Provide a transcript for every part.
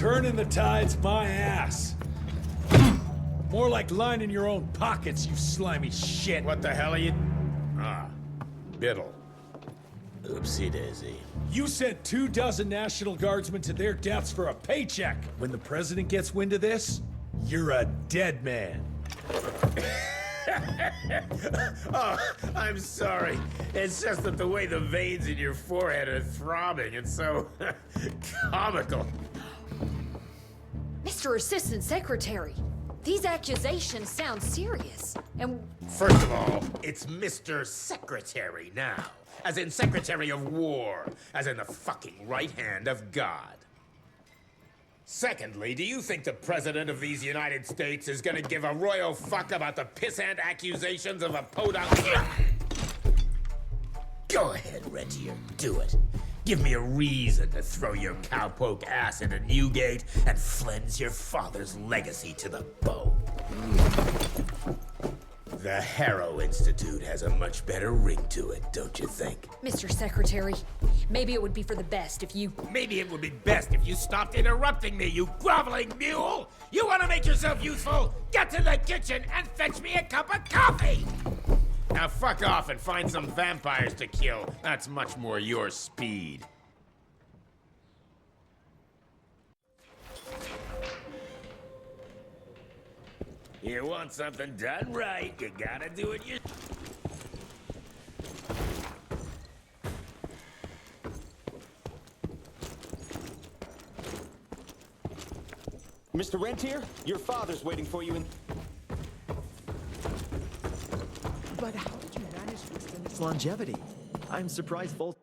Turning the tide's my ass. More like lining your own pockets, you slimy shit. What the hell are you... Ah, Biddle. Oopsie daisy. You sent 24 National Guardsmen to their deaths for a paycheck. When the president gets wind of this, you're a dead man. Oh, I'm sorry. It's just that the way the veins in your forehead are throbbing, it's so comical. Mr. Assistant Secretary, these accusations sound serious. And First of all, it's Mr. Secretary now. As in Secretary of War. As in the fucking right hand of God. Secondly, do you think the President of these United States is gonna give a royal fuck about the pissant accusations of a podunk? Go ahead, Rentier, do it. Give me a reason to throw your cowpoke ass into Newgate and cleanse your father's legacy to the bone. The Harrow Institute has a much better ring to it, don't you think? Mr. Secretary, maybe it would be for the best if you... Maybe it would be best if you stopped interrupting me, you groveling mule! You want to make yourself useful? Get to the kitchen and fetch me a cup of coffee! Now fuck off and find some vampires to kill. That's much more your speed. You want something done right, you gotta do it yourself. Mr. Rentier, your father's waiting for you in... But how did you manage to extend its longevity? I'm surprised both...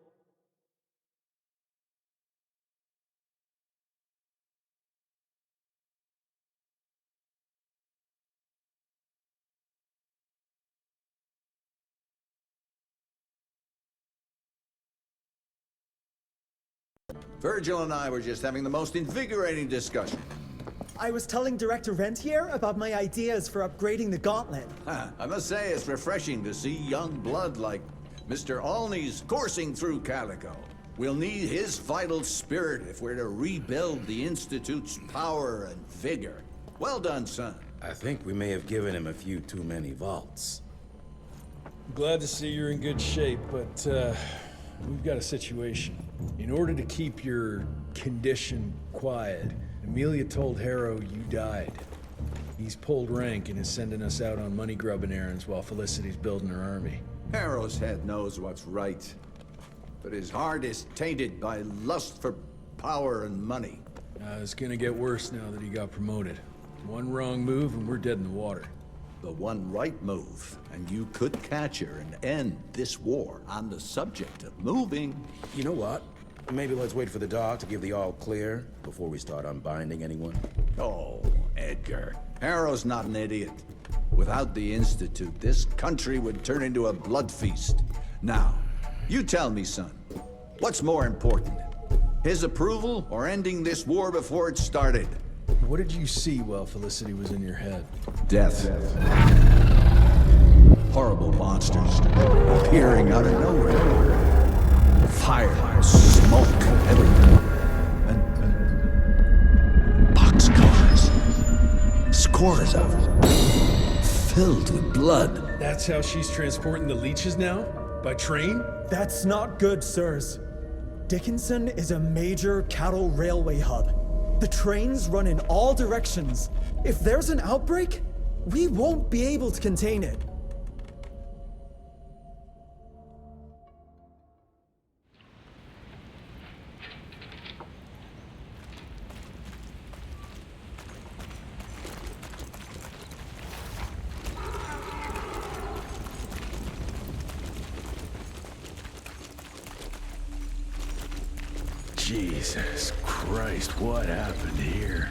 Virgil and I were just having the most invigorating discussion. I was telling Director Rentier about my ideas for upgrading the gauntlet. I must say it's refreshing to see young blood like Mr. Olney's coursing through Calico. We'll need his vital spirit if we're to rebuild the Institute's power and vigor. Well done, son. I think we may have given him a few too many vaults. Glad to see you're in good shape, but we've got a situation. In order to keep your condition quiet, Amelia told Harrow you died. He's pulled rank and is sending us out on money-grubbing errands while Felicity's building her army. Harrow's head knows what's right, but his heart is tainted by lust for power and money. It's gonna get worse now that he got promoted. One wrong move and we're dead in the water. The one right move, and you could catch her and end this war. On the subject of moving... You know what? Maybe let's wait for the dog to give the all clear before we start unbinding anyone. Oh, Edgar. Harrow's not an idiot. Without the Institute, this country would turn into a blood feast. Now, you tell me, son, what's more important? His approval or ending this war before it started? What did you see while Felicity was in your head? Death. Horrible monsters appearing out of nowhere. Fire, smoke, everything. And boxcars. Scores of them. Filled with blood. That's how she's transporting the leeches now? By train? That's not good, sirs. Dickinson is a major cattle railway hub. The trains run in all directions. If there's an outbreak, we won't be able to contain it. Jesus Christ, what happened here?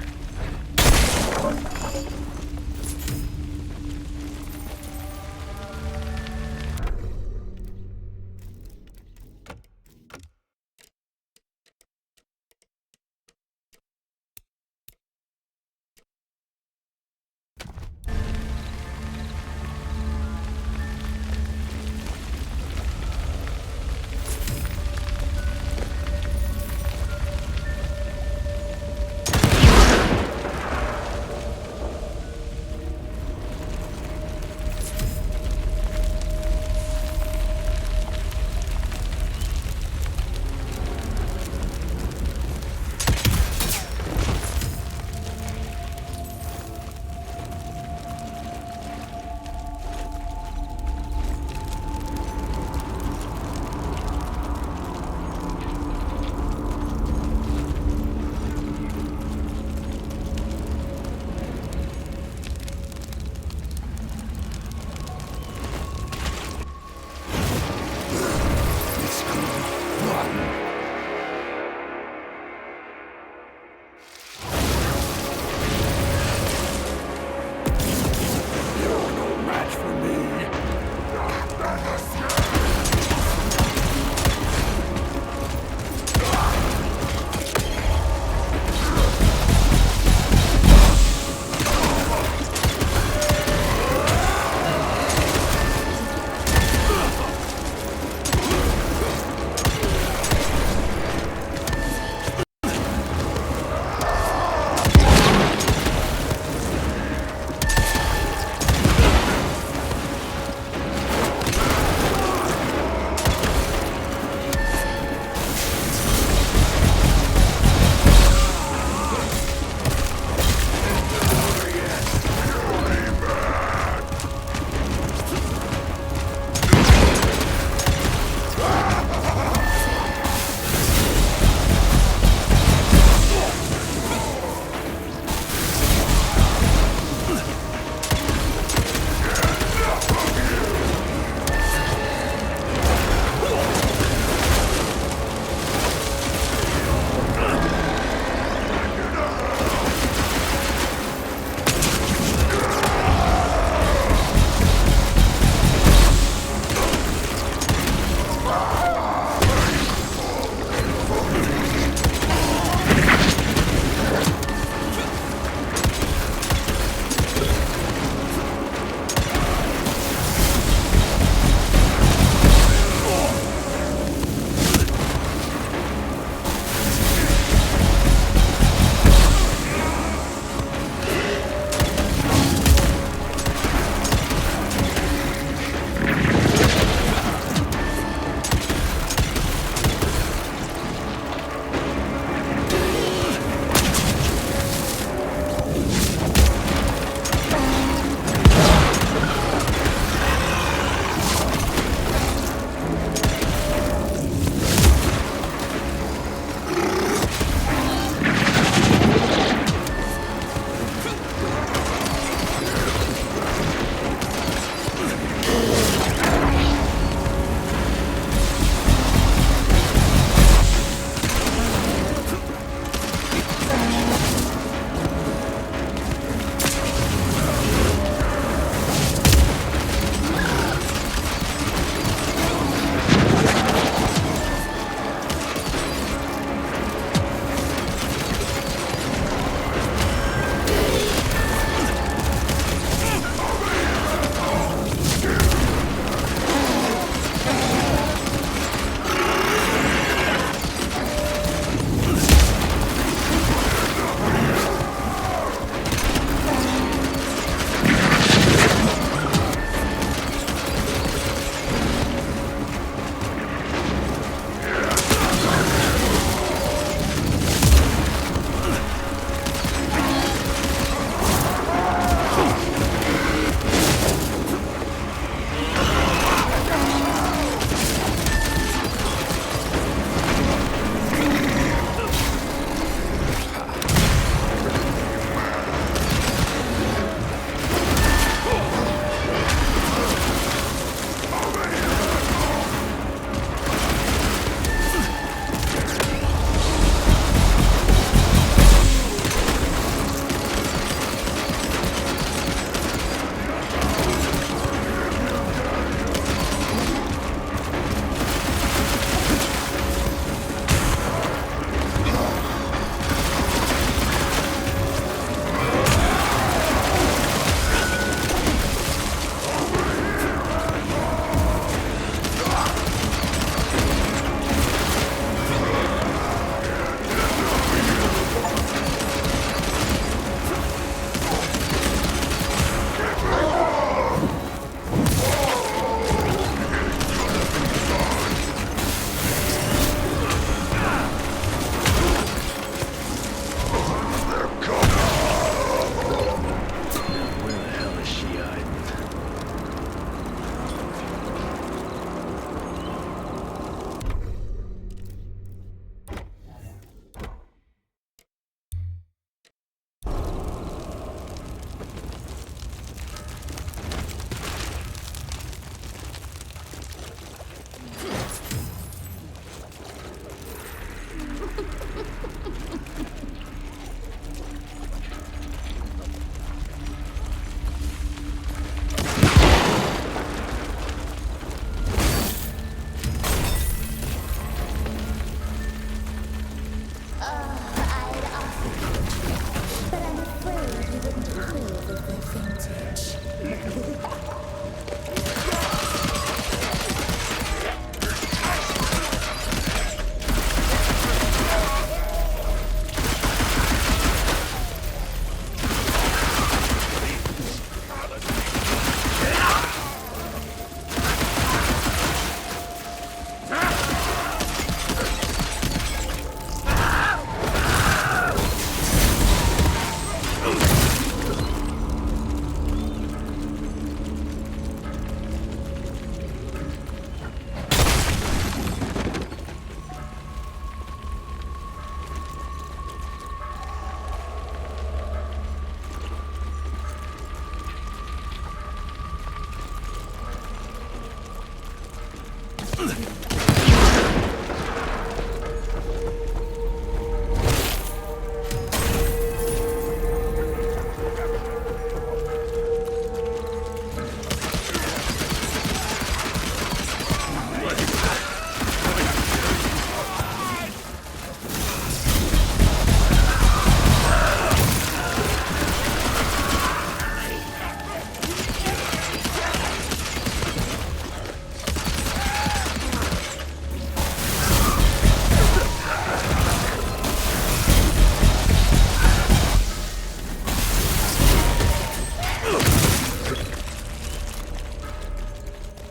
A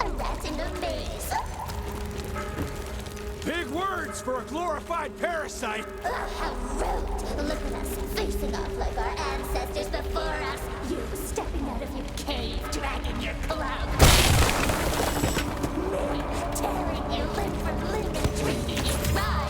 rat in a maze. Big words for a glorified parasite! Ugh, how rude! Look at us, facing off like our ancestors before us. You stepping out of your cave, dragging your club. Me, tearing you limb from limb and drinking you dry.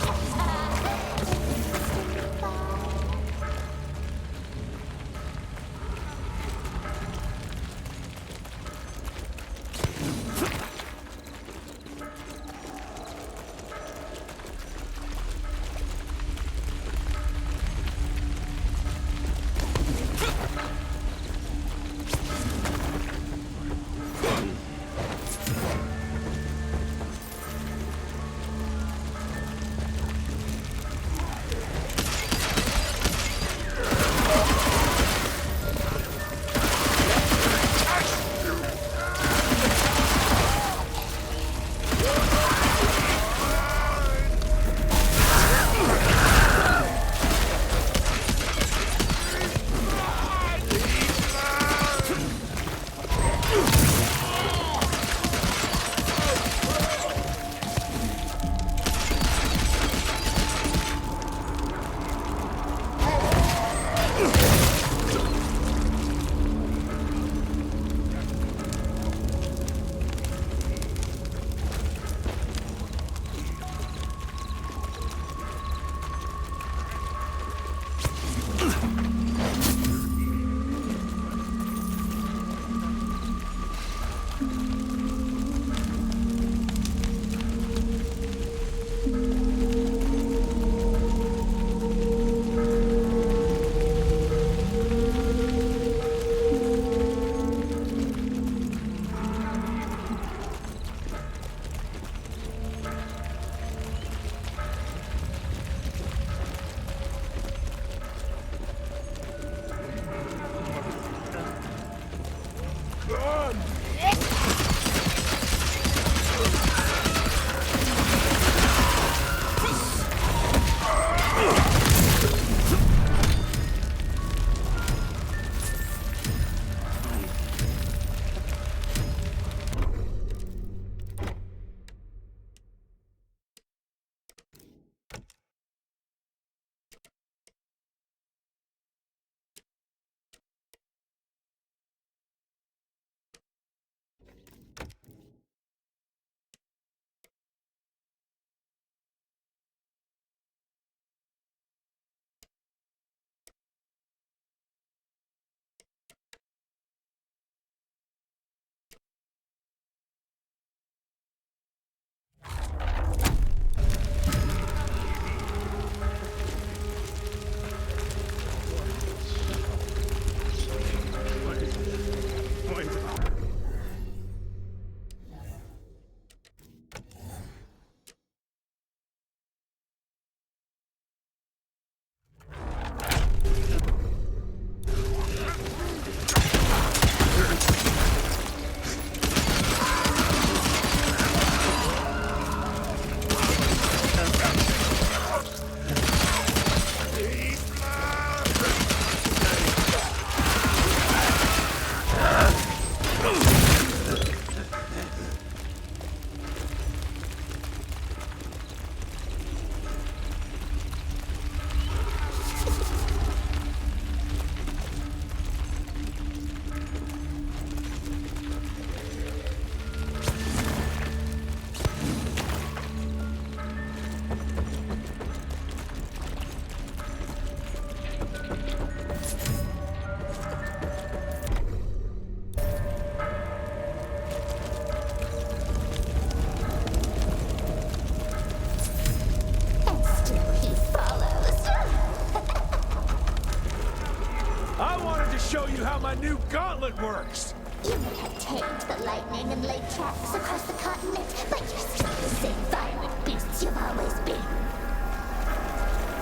new gauntlet works! You may have tamed the lightning and laid traps across the continent, but you're still the same violent beasts you've always been.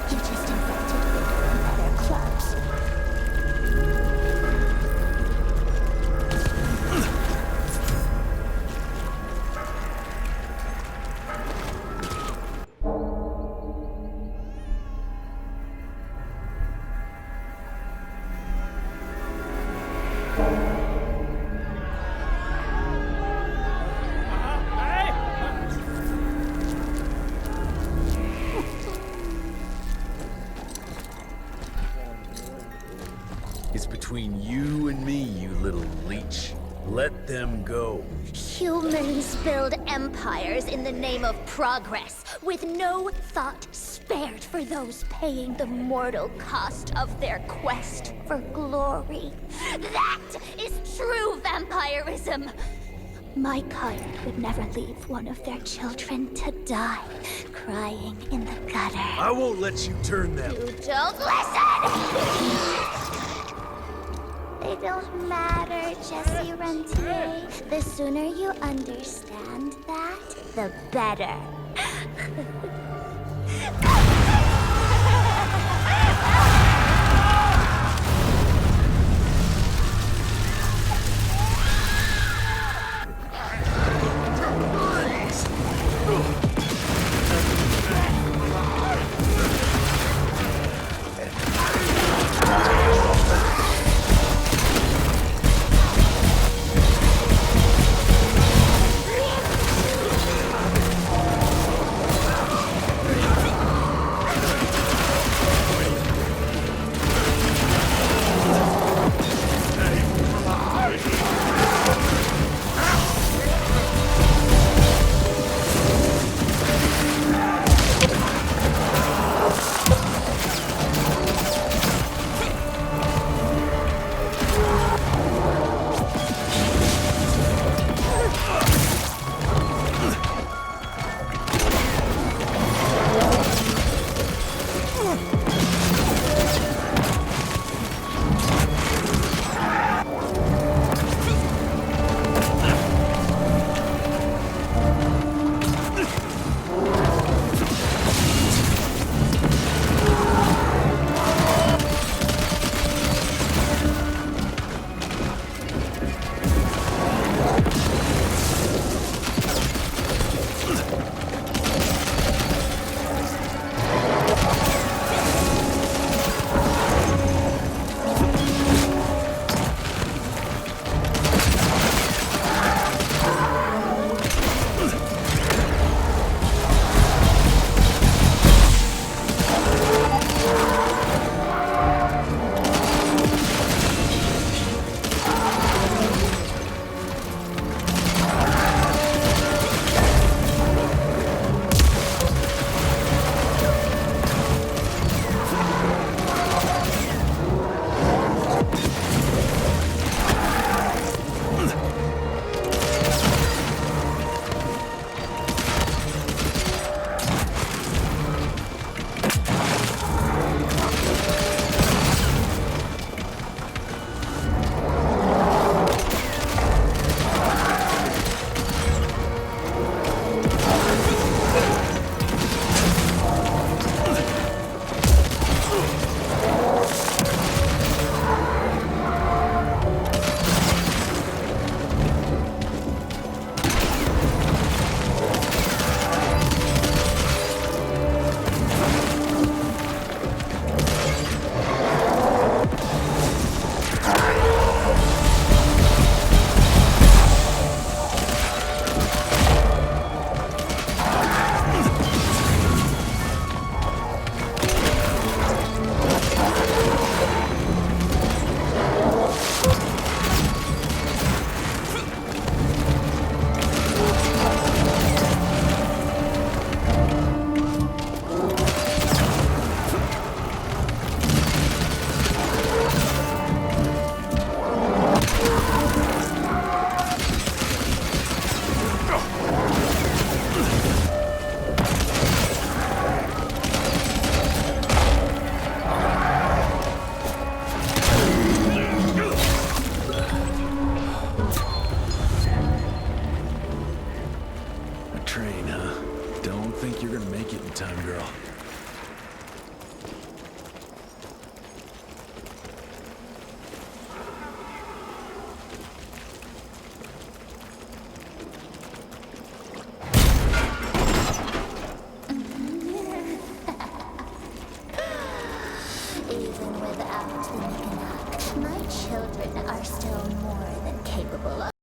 You just invented bigger and better clubs. It's between you and me, you little leech. Let them go. Humans build empires in the name of progress, with no thought spared for those paying the mortal cost of their quest for glory. That is true vampirism! My kind would never leave one of their children to die, crying in the gutter. I won't let you turn them. You don't listen! They don't matter, Jesse Rentier. The sooner you understand that, the better. Anytime, girl. Even without the knick-knack, my children are still more than capable of